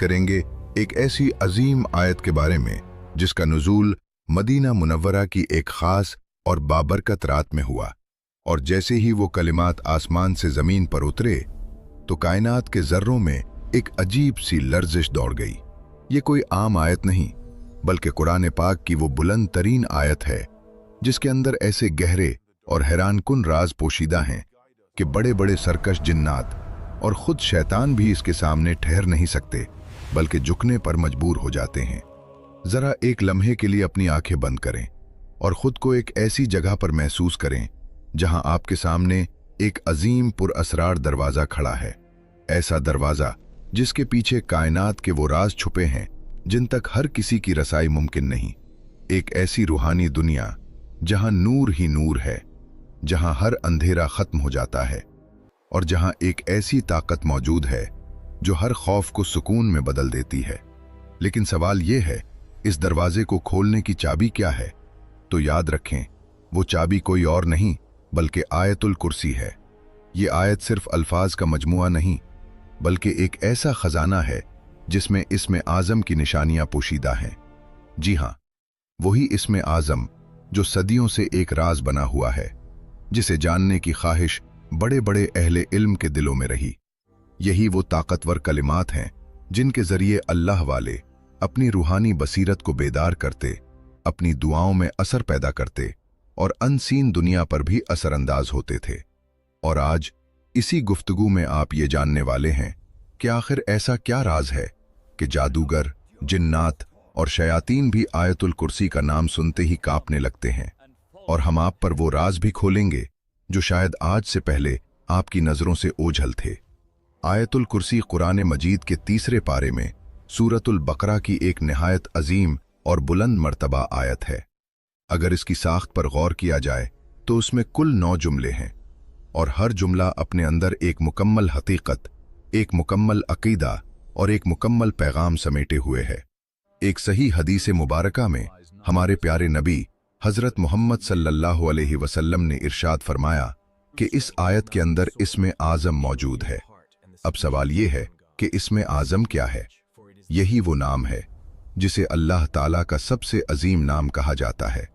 करेंगे एक ऐसी अजीम आयत के बारे में जिसका नुज़ूल मदीना मुनव्वरा की एक ख़ास और बाबरकत रात में हुआ, और जैसे ही वो कलिमात आसमान से ज़मीन पर उतरे तो कायनात के ज़र्रों में एक अजीब सी लर्जिश दौड़ गई। ये कोई आम आयत नहीं, बल्कि कुरान पाक की वो बुलंद तरीन आयत है जिसके अंदर ऐसे गहरे और हैरानकुन राज पोशीदा हैं कि बड़े बड़े सरकश जिन्नात और खुद शैतान भी इसके सामने ठहर नहीं सकते, बल्कि झुकने पर मजबूर हो जाते हैं। जरा एक लम्हे के लिए अपनी आंखें बंद करें और खुद को एक ऐसी जगह पर महसूस करें जहां आपके सामने एक अजीम पुरअसरार दरवाजा खड़ा है। ऐसा दरवाजा जिसके पीछे कायनात के वो राज छुपे हैं जिन तक हर किसी की रसाई मुमकिन नहीं। एक ऐसी रूहानी दुनिया जहां नूर ही नूर है, जहां हर अंधेरा खत्म हो जाता है, और जहां एक ऐसी ताकत मौजूद है जो हर खौफ को सुकून में बदल देती है। लेकिन सवाल यह है, इस दरवाजे को खोलने की चाबी क्या है? तो याद रखें, वो चाबी कोई और नहीं बल्कि आयतुल कुर्सी है। ये आयत सिर्फ अल्फाज का मजमुआ नहीं, बल्कि एक ऐसा खजाना है जिसमें इस्म आज़म की निशानियां पोशीदा हैं। जी हां, वही इस्म आज़म जो सदियों से एक राज बना हुआ है, जिसे जानने की ख्वाहिश बड़े बड़े अहले इल्म के दिलों में रही। यही वो ताकतवर कलिमात हैं जिनके जरिए अल्लाह वाले अपनी रूहानी बसीरत को बेदार करते, अपनी दुआओं में असर पैदा करते और अनसीन दुनिया पर भी असरअंदाज होते थे। और आज इसी गुफ्तगू में आप ये जानने वाले हैं कि आखिर ऐसा क्या राज है कि जादूगर, जिन्नात और शयातीन भी आयतुल कुर्सी का नाम सुनते ही कांपने लगते हैं। और हम आप पर वो राज भी खोलेंगे जो शायद आज से पहले आपकी नजरों से ओझल थे। आयतुल कुर्सी कुरान मजीद के तीसरे पारे में सूरतुल बकरा की एक निहायत अजीम और बुलंद मर्तबा आयत है। अगर इसकी साख्त पर गौर किया जाए तो उसमें कुल 9 जुमले हैं, और हर जुमला अपने अंदर एक मुकम्मल हकीकत, एक मुकम्मल अकीदा और एक मुकम्मल पैगाम समेटे हुए है। एक सही हदीस मुबारका में हमारे प्यारे नबी हजरत मोहम्मद सल्लल्लाहु अलैहि वसल्लम ने इरशाद फरमाया कि इस आयत के अंदर इस्म आज़म मौजूद है। अब सवाल ये है कि इस्म आज़म क्या है? यही वो नाम है जिसे अल्लाह ताला का सबसे अजीम नाम कहा जाता है,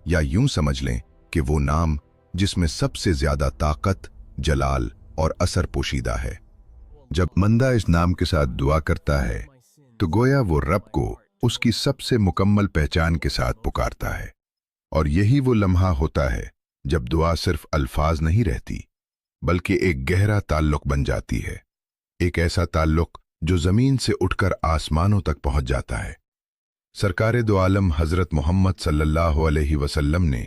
या यूं समझ लें कि वो नाम जिसमें सबसे ज्यादा ताकत, जलाल और असर पोशीदा है। जब बंदा इस नाम के साथ दुआ करता है तो गोया वो रब को उसकी सबसे मुकम्मल पहचान के साथ पुकारता है, और यही वो लम्हा होता है जब दुआ सिर्फ अल्फाज नहीं रहती बल्कि एक गहरा ताल्लुक बन जाती है। एक ऐसा ताल्लुक जो जमीन से उठकर आसमानों तक पहुंच जाता है। सरकारे दो आलम हजरत मोहम्मद सल्लल्लाहु अलैहि वसल्लम ने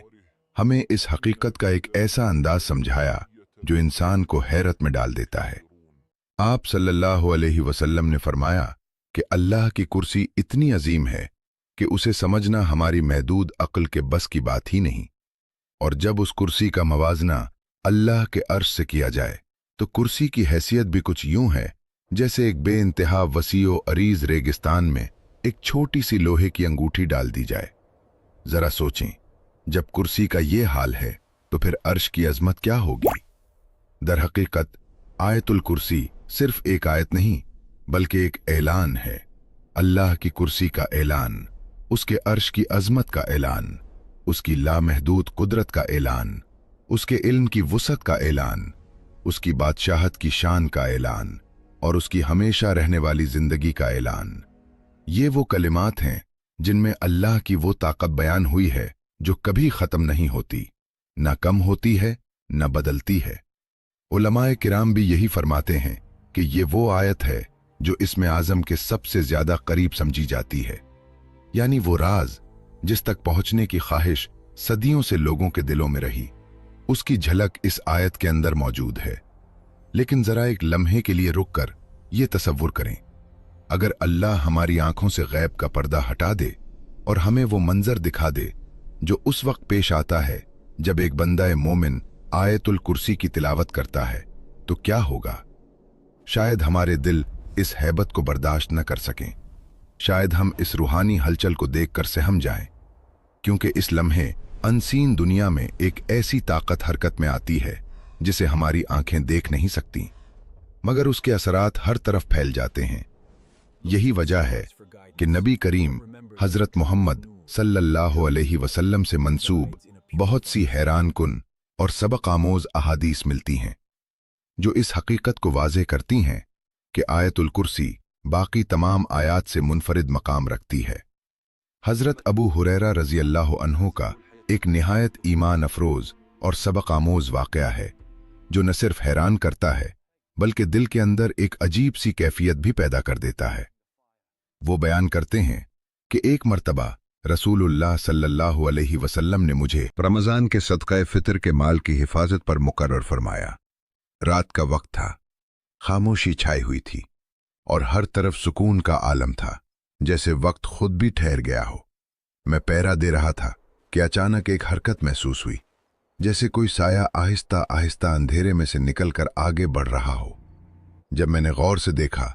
हमें इस हकीकत का एक ऐसा अंदाज समझाया जो इंसान को हैरत में डाल देता है। आप सल्लल्लाहु अलैहि वसल्लम ने फरमाया कि अल्लाह की कुर्सी इतनी अजीम है कि उसे समझना हमारी महदूद अक्ल के बस की बात ही नहीं। और जब उस कुर्सी का मवाजना अल्लाह के अर्श से किया जाए तो कुर्सी की हैसियत भी कुछ यूं है जैसे एक बेइंतहा वसीओ अरीज रेगिस्तान में एक छोटी सी लोहे की अंगूठी डाल दी जाए। जरा सोचें, जब कुर्सी का ये हाल है तो फिर अर्श की अजमत क्या होगी? दरहकीकत आयतुल कुर्सी सिर्फ एक आयत नहीं बल्कि एक ऐलान है। अल्लाह की कुर्सी का ऐलान, उसके अर्श की अजमत का ऐलान, उसकी लामहदूद कुदरत का ऐलान, उसके इल्म की वुसअत का ऐलान, उसकी बादशाहत की शान का ऐलान और उसकी हमेशा रहने वाली जिंदगी का ऐलान। ये वो कलिमात हैं जिनमें अल्लाह की वो ताकत बयान हुई है जो कभी खत्म नहीं होती, न कम होती है न बदलती है। उलमाए किराम भी यही फरमाते हैं कि ये वो आयत है जो इस्म आज़म के सबसे ज्यादा करीब समझी जाती है, यानी वो राज जिस तक पहुंचने की ख्वाहिश सदियों से लोगों के दिलों में रही, उसकी झलक इस आयत के अंदर मौजूद है। लेकिन जरा एक लम्हे के लिए रुककर ये तसव्वुर करें, अगर अल्लाह हमारी आंखों से गैब का पर्दा हटा दे और हमें वो मंजर दिखा दे जो उस वक्त पेश आता है जब एक बंदा मोमिन आयतुल कुर्सी की तिलावत करता है, तो क्या होगा? शायद हमारे दिल इस हैबत को बर्दाश्त न कर सकें। शायद हम इस रूहानी हलचल को देखकर सहम जाएं, क्योंकि इस लम्हे अनसीन दुनिया में एक ऐसी ताकत हरकत में आती है जिसे हमारी आंखें देख नहीं सकती, मगर उसके असरात हर तरफ फैल जाते हैं। यही वजह है कि नबी करीम हजरत मोहम्मद सल्लल्लाहु अलैहि वसल्लम से मंसूब बहुत सी हैरान कुन और सबक आमोज अहादीस मिलती हैं जो इस हकीकत को वाज़ेह करती हैं कि आयतुल कुर्सी बाकी तमाम आयात से मुनफरिद मकाम रखती है। हजरत अबू हुरैरा रज़ी अल्लाह अन्हु का एक निहायत ईमान अफरोज और सबक आमोज वाक़या है जो न सिर्फ हैरान करता है बल्कि दिल के अंदर एक अजीब सी कैफियत भी पैदा कर देता है। वो बयान करते हैं कि एक मर्तबा रसूलुल्लाह सल्लल्लाहु अलैहि वसल्लम ने मुझे रमज़ान के सदक़े फ़ितर के माल की हिफाजत पर मुकर्रर फरमाया। रात का वक्त था, खामोशी छाई हुई थी और हर तरफ सुकून का आलम था, जैसे वक्त खुद भी ठहर गया हो। मैं पहरा दे रहा था कि अचानक एक हरकत महसूस हुई, जैसे कोई साया आहिस्ता आहिस्ता अंधेरे में से निकलकर आगे बढ़ रहा हो। जब मैंने गौर से देखा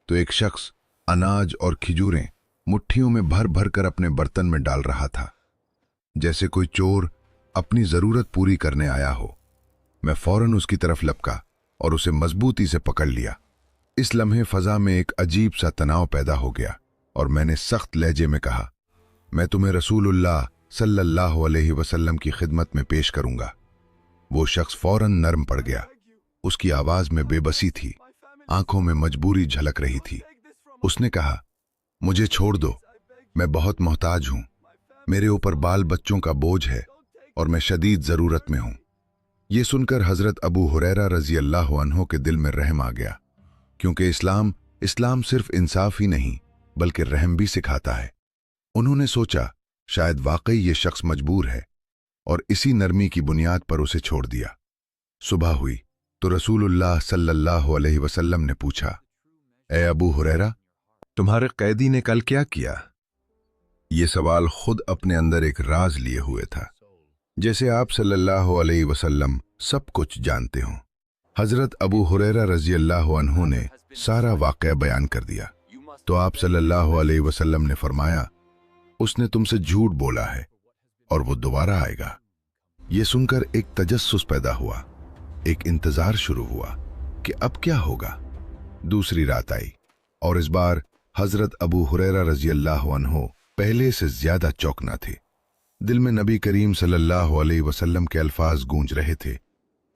तो एक शख्स अनाज और खिजूरें मुट्ठियों में भर भर कर अपने बर्तन में डाल रहा था, जैसे कोई चोर अपनी जरूरत पूरी करने आया हो। मैं फौरन उसकी तरफ लपका और उसे मजबूती से पकड़ लिया। इस लम्हे फजा में एक अजीब सा तनाव पैदा हो गया और मैंने सख्त लहजे में कहा, मैं तुम्हें रसूलुल्लाह सल्लल्लाहु अलैहि वसल्लम की खिदमत में पेश करूंगा। वो शख्स फौरन नर्म पड़ गया। उसकी आवाज में बेबसी थी, आंखों में मजबूरी झलक रही थी। उसने कहा, मुझे छोड़ दो, मैं बहुत मोहताज हूं, मेरे ऊपर बाल बच्चों का बोझ है और मैं शदीद जरूरत में हूं। ये सुनकर हजरत अबू हुरैरा रजी अल्लाह अन्हु के दिल में रहम आ गया, क्योंकि इस्लाम सिर्फ इंसाफ ही नहीं बल्कि रहम भी सिखाता है। उन्होंने सोचा शायद वाकई ये शख्स मजबूर है और इसी नरमी की बुनियाद पर उसे छोड़ दिया। सुबह हुई तो रसूलुल्लाह सल्लल्लाहु अलैहि वसल्लम ने पूछा, ए अबू हुरैरा, तुम्हारे कैदी ने कल क्या किया? ये सवाल खुद अपने अंदर एक राज लिए हुए था, जैसे आप सल्लल्लाहु अलैहि वसल्लम सब कुछ जानते हों। हजरत अबू हुरैरा रजी अल्लाह अन्हु ने सारा वाक़या बयान कर दिया तो आप सल्लल्लाहु अलैहि वसल्लम ने फरमाया, उसने तुमसे झूठ बोला है और वो दोबारा आएगा। ये सुनकर एक तजस्सुस पैदा हुआ, एक इंतजार शुरू हुआ कि अब क्या होगा। दूसरी रात आई और इस बार हजरत अबू हुरैरा रजी अल्लाह अन्हु पहले से ज्यादा चौकना थे। दिल में नबी करीम सल्लल्लाहु अलैहि वसल्लम के अल्फाज गूंज रहे थे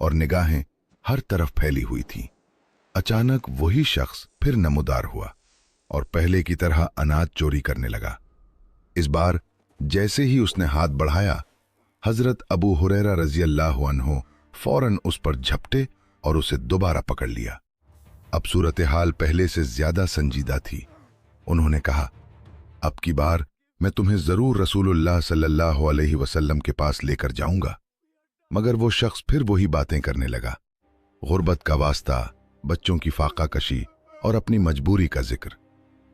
और निगाहें हर तरफ फैली हुई थीं। अचानक वही शख्स फिर नमूदार हुआ और पहले की तरह अनाज चोरी करने लगा। इस बार जैसे ही उसने हाथ बढ़ाया, हजरत अबू हुरैरा रजी अल्लाह अन्हु फौरन उस पर झपटे और उसे दोबारा पकड़ लिया। अब सूरत हाल पहले से ज्यादा संजीदा थी। उन्होंने कहा, अब की बार मैं तुम्हें जरूर रसूलुल्लाह सल्लल्लाहु अलैहि वसल्लम के पास लेकर जाऊंगा। मगर वो शख्स फिर वही बातें करने लगा, गुर्बत का वास्ता, बच्चों की फाका कशी और अपनी मजबूरी का जिक्र।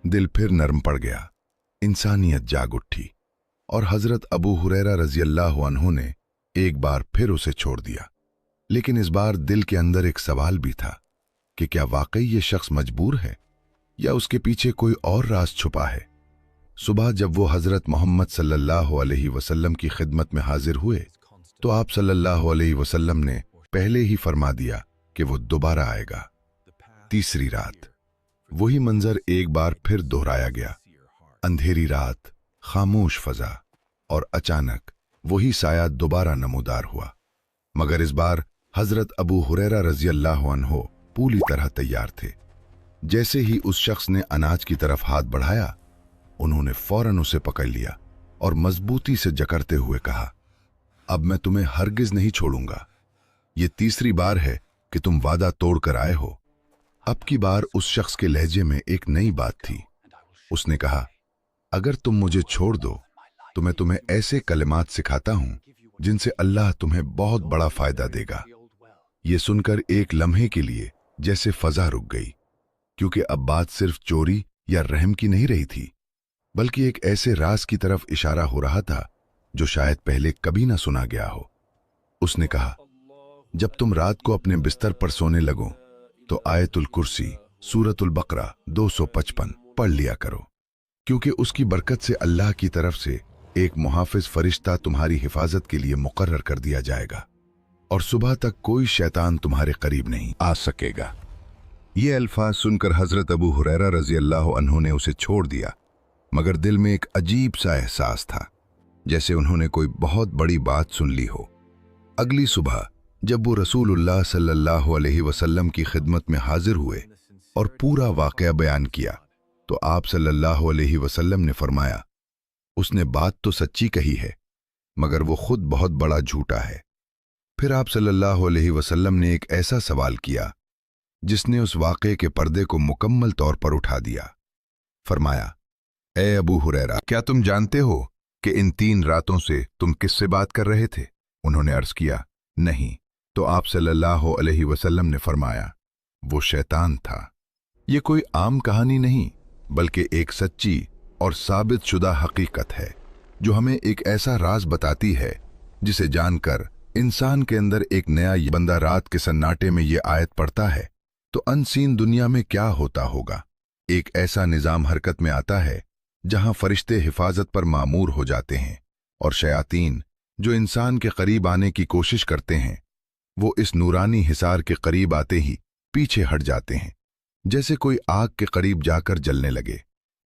दिल फिर नरम पड़ गया, इंसानियत जाग उठी और हजरत अबू हुरैरा रजी अल्लाह अन्हु ने एक बार फिर उसे छोड़ दिया। लेकिन इस बार दिल के अंदर एक सवाल भी था कि क्या वाकई ये शख्स मजबूर है या उसके पीछे कोई और राज छुपा है। सुबह जब वो हजरत मोहम्मद सल्लल्लाहु अलैहि वसल्लम की खिदमत में हाजिर हुए तो आप सल्लल्लाहु अलैहि वसल्लम ने पहले ही फरमा दिया कि वो दोबारा आएगा। तीसरी रात वही मंजर एक बार फिर दोहराया गया, अंधेरी रात, खामोश फजा और अचानक वही साया दोबारा नमूदार हुआ। मगर इस बार हजरत अबू हुरैरा रजी अल्लाह अन्हु पूरी तरह तैयार थे। जैसे ही उस शख्स ने अनाज की तरफ हाथ बढ़ाया, उन्होंने फौरन उसे पकड़ लिया और मजबूती से जकड़ते हुए कहा, अब मैं तुम्हें हरगिज नहीं छोड़ूंगा। ये तीसरी बार है कि तुम वादा तोड़कर आए हो। अब की बार उस शख्स के लहजे में एक नई बात थी। उसने कहा, अगर तुम मुझे छोड़ दो तो मैं तुम्हें ऐसे कलिमात सिखाता हूं जिनसे अल्लाह तुम्हें बहुत बड़ा फायदा देगा। ये सुनकर एक लम्हे के लिए जैसे फजा रुक गई, क्योंकि अब बात सिर्फ चोरी या रहम की नहीं रही थी, बल्कि एक ऐसे राज की तरफ इशारा हो रहा था जो शायद पहले कभी ना सुना गया हो। उसने कहा, जब तुम रात को अपने बिस्तर पर सोने लगो तो आयतुल कुर्सी सूरतुल बकरा 255 पढ़ लिया करो, क्योंकि उसकी बरकत से अल्लाह की तरफ से एक मुहाफिज फरिश्ता तुम्हारी हिफाजत के लिए मुकर्रर कर दिया जाएगा और सुबह तक कोई शैतान तुम्हारे करीब नहीं आ सकेगा। ये अल्फाज सुनकर हजरत अबू हुरैरा रजी अल्लाह अन्हु ने उसे छोड़ दिया, मगर दिल में एक अजीब सा एहसास था, जैसे उन्होंने कोई बहुत बड़ी बात सुन ली हो। अगली सुबह जब वो रसूलुल्लाह सल्लल्लाहु अलैहि वसल्लम की खिदमत में हाजिर हुए और पूरा वाक़या बयान किया, तो आप सल्लल्लाहु अलैहि वसल्लम ने फरमाया, उसने बात तो सच्ची कही है, मगर वो खुद बहुत बड़ा झूठा है। फिर आप सल्लल्लाहु अलैहि वसल्लम ने एक ऐसा सवाल किया जिसने उस वाक़े के पर्दे को मुकम्मल तौर पर उठा दिया। फरमाया, ए अबू हुरैरा, क्या तुम जानते हो कि इन 3 रातों से तुम किससे बात कर रहे थे? उन्होंने अर्ज किया, नहीं। तो आप सल्लल्लाहु अलैहि वसल्लम ने फरमाया, वो शैतान था। ये कोई आम कहानी नहीं, बल्कि एक सच्ची और साबित शुदा हकीकत है, जो हमें एक ऐसा राज बताती है जिसे जानकर इंसान के अंदर एक नया बंदा रात के सन्नाटे में ये आयत पढ़ता है तो अनसीन दुनिया में क्या होता होगा। एक ऐसा निजाम हरकत में आता है जहां फरिश्ते हिफाजत पर मामूर हो जाते हैं और शयातीन जो इंसान के करीब आने की कोशिश करते हैं, वो इस नूरानी हिसार के करीब आते ही पीछे हट जाते हैं, जैसे कोई आग के करीब जाकर जलने लगे।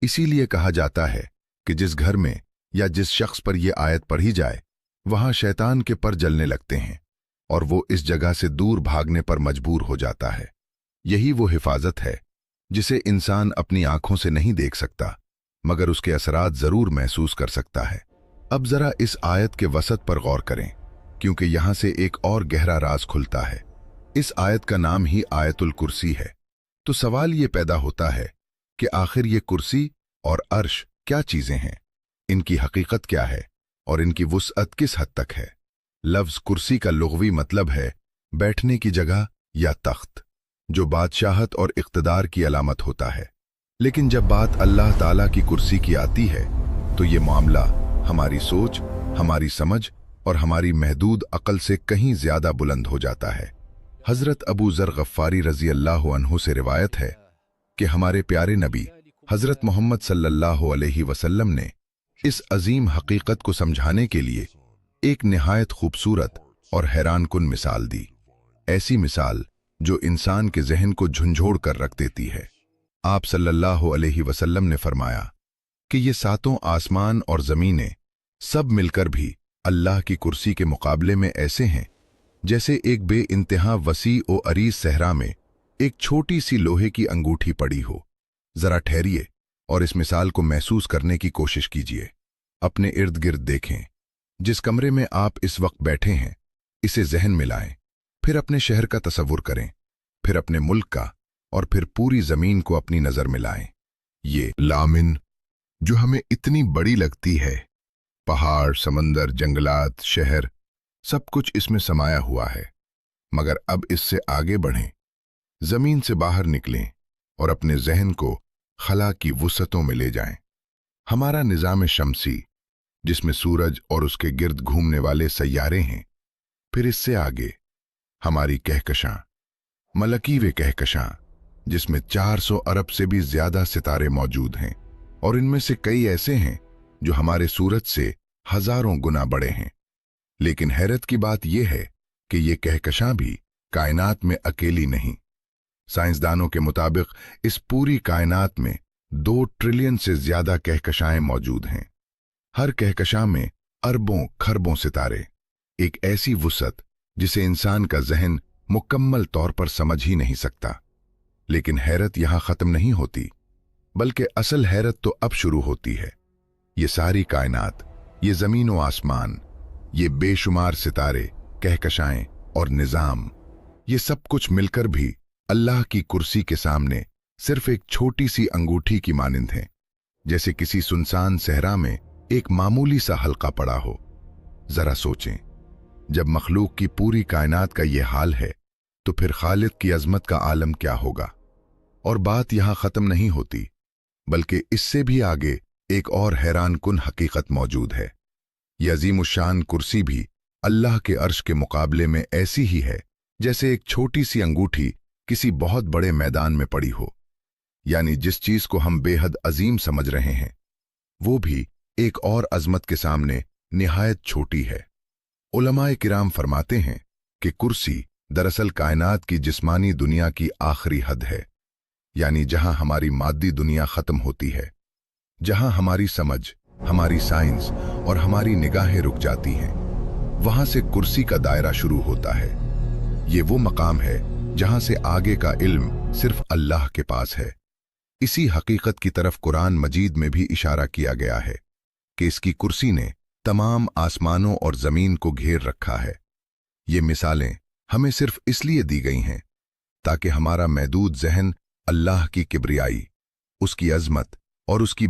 इसीलिए कहा जाता है कि जिस घर में या जिस शख्स पर यह आयत पढ़ी जाए, वहां शैतान के पर जलने लगते हैं और वो इस जगह से दूर भागने पर मजबूर हो जाता है। यही वो हिफाजत है जिसे इंसान अपनी आंखों से नहीं देख सकता, मगर उसके असरात जरूर महसूस कर सकता है। अब जरा इस आयत के वसत पर गौर करें, क्योंकि यहां से एक और गहरा राज खुलता है। इस आयत का नाम ही आयतुल कुर्सी है। तो सवाल ये पैदा होता है कि आखिर ये कुर्सी और अर्श क्या चीजें हैं, इनकी हकीकत क्या है और इनकी वुसअत किस हद तक है। लफ्ज कुर्सी का लुग़वी मतलब है बैठने की जगह या तख्त, जो बादशाहत और इक़्तिदार की अलामत होता है। लेकिन जब बात अल्लाह ताला की कुर्सी की आती है तो ये मामला हमारी सोच, हमारी समझ और हमारी महदूद अक़ल से कहीं ज्यादा बुलंद हो जाता है। हजरत अबू ज़र गफ़ारी रज़ी अल्लाह अन्हु से रिवायत है कि हमारे प्यारे नबी हजरत मोहम्मद सल्लल्लाहु अलैहि वसल्लम ने इस अजीम हकीकत को समझाने के लिए एक निहायत खूबसूरत और हैरानकुन मिसाल दी। ऐसी मिसाल जो इंसान के जहन को झंझोड़ कर रख देती है। आप सल्लल्लाहु अलैहि वसल्लम ने फरमाया कि ये 7 आसमान और ज़मीनें सब मिलकर भी अल्लाह की कुर्सी के मुकाबले में ऐसे हैं जैसे एक बेइंतहा वसी ओ अरीज सहरा में एक छोटी सी लोहे की अंगूठी पड़ी हो। जरा ठहरिए और इस मिसाल को महसूस करने की कोशिश कीजिए। अपने इर्द गिर्द देखें। जिस कमरे में आप इस वक्त बैठे हैं, इसे जहन में लाएं। फिर अपने शहर का तसव्वुर करें, फिर अपने मुल्क का, और फिर पूरी जमीन को अपनी नजर में लाएं। ये लामिन जो हमें इतनी बड़ी लगती है, पहाड़, समंदर, जंगलात, शहर, सब कुछ इसमें समाया हुआ है। मगर अब इससे आगे बढ़ें, जमीन से बाहर निकलें और अपने जहन को खला की वुसअतों में ले जाएं। हमारा निजाम शमसी, जिसमें सूरज और उसके गिर्द घूमने वाले सैयारे हैं, फिर इससे आगे हमारी कहकशां, मलकी वे कहकशां, जिसमें 400 अरब से भी ज्यादा सितारे मौजूद हैं, और इनमें से कई ऐसे हैं जो हमारे सूरज से हजारों गुना बड़े हैं। लेकिन हैरत की बात यह है कि ये कहकशां भी कायनात में अकेली नहीं। साइंसदानों के मुताबिक इस पूरी कायनात में 2 ट्रिलियन से ज्यादा कहकशाएं मौजूद हैं। हर कहकशां में अरबों खरबों सितारे, एक ऐसी वुसअत जिसे इंसान का जहन मुकम्मल तौर पर समझ ही नहीं सकता। लेकिन हैरत यहां खत्म नहीं होती, बल्कि असल हैरत तो अब शुरू होती है। ये सारी कायनात, ये जमीन व आसमान, ये बेशुमार सितारे, कहकशाएं और निजाम, ये सब कुछ मिलकर भी अल्लाह की कुर्सी के सामने सिर्फ एक छोटी सी अंगूठी की मानिंद हैं, जैसे किसी सुनसान सहरा में एक मामूली सा हल्का पड़ा हो। जरा सोचें, जब मखलूक की पूरी कायनात का ये हाल है, तो फिर खालिद की अजमत का आलम क्या होगा। और बात यहां खत्म नहीं होती, बल्कि इससे भी आगे एक और हैरानकुन हकीकत मौजूद है। यह अजीमुशान कुर्सी भी अल्लाह के अर्श के मुकाबले में ऐसी ही है जैसे एक छोटी सी अंगूठी किसी बहुत बड़े मैदान में पड़ी हो। यानी जिस चीज को हम बेहद अजीम समझ रहे हैं, वो भी एक और अजमत के सामने निहायत छोटी है। उलमाए किराम फरमाते हैं कि कुर्सी दरअसल कायनात की जिस्मानी दुनिया की आखिरी हद है, यानी जहां हमारी मादी दुनिया खत्म होती है, जहां हमारी समझ, हमारी साइंस और हमारी निगाहें रुक जाती हैं, वहां से कुर्सी का दायरा शुरू होता है। ये वो मकाम है जहां से आगे का इल्म सिर्फ अल्लाह के पास है। इसी हकीकत की तरफ कुरान मजीद में भी इशारा किया गया है कि इसकी कुर्सी ने तमाम आसमानों और जमीन को घेर रखा है। ये मिसालें हमें सिर्फ इसलिए दी गई हैं ताकि हमारा महदूद जहन अल्लाह की किब्रियाई, उसकी अजमत और उसकी